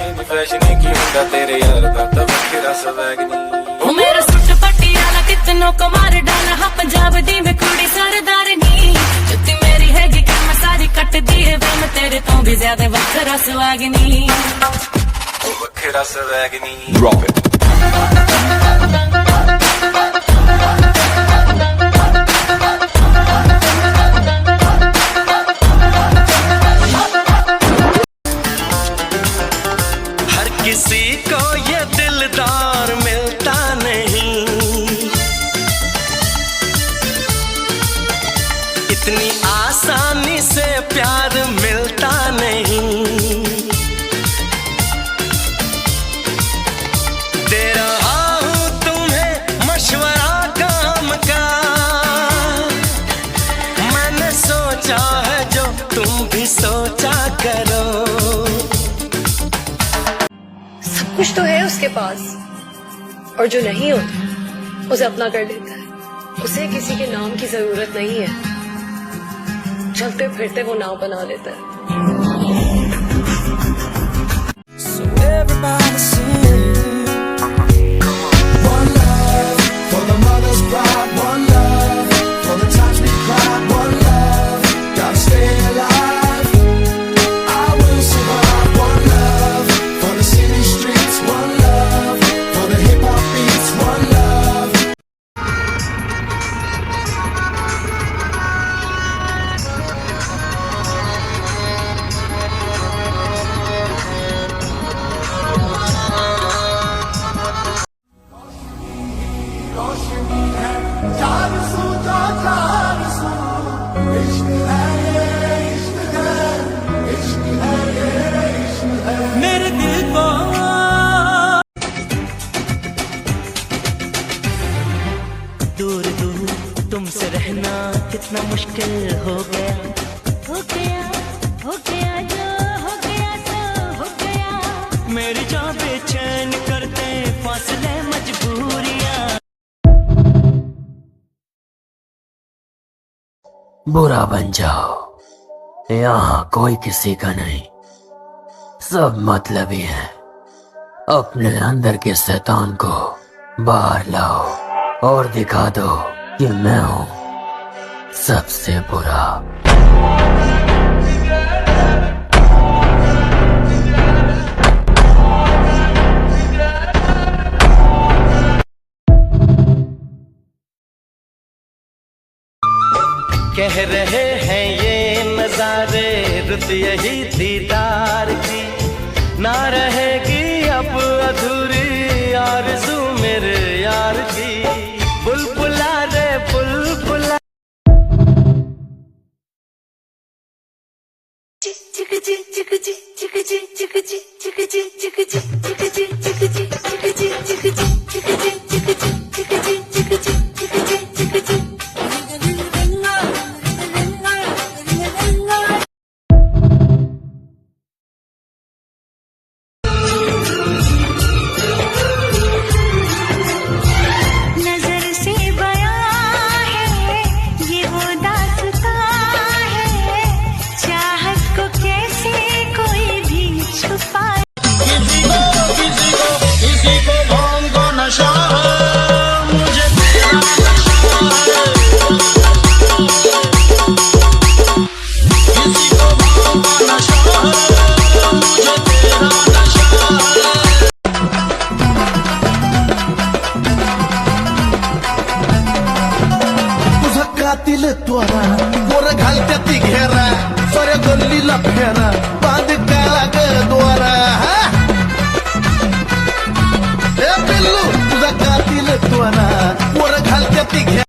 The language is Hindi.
फैशन की हुंदा तेरे यार दा ता वखरा स्वैग नी ओ मेरा सुट पटियाला कितनों को मार डाला हा पंजाब दी मैं कुड़ी सरदार नी जुत्ती मेरी हैगी कि मैं सारी कट दी है वे मैं तेरे तो भी ज्यादा वखरा स्वैग नी ओ वखरा स्वैग नी Drop it. किसी को ये दिलदार मिलता नहीं, इतनी आसानी से प्यार मिलता नहीं। दे रहा हूँ तुम्हें मशवरा काम का, मैंने सोचा है जो तुम भी सोचा करो। कुछ तो है उसके पास, और जो नहीं होता उसे अपना कर लेता है। उसे किसी के नाम की जरूरत नहीं है, चलते फिरते वो नाव बना लेता है। मेरे दिल को दूर दूर तुमसे रहना कितना मुश्किल हो गया, हो गया हो गया जो हो गया तो हो गया। मेरी जान बेचैन करते फासले मजबूरियां। बुरा बन जाओ, यहाँ कोई किसी का नहीं, सब मतलबी है। अपने अंदर के शैतान को बाहर लाओ और दिखा दो कि मैं हूँ सबसे बुरा। कह रहे हैं ये नजारे रुत यही दीदार की, ना रहेगी अब अधूरी आरज़ू मेरे यार की। बुलबुला रे बुलबुला त्वरा पोर घालत्या ती घेरा सोऱ्या गल्लीला फेरा बांध काला ग द्वारा। ए पिल्लू तुझा कातील त्वरा पोर घालत्या ती घेरा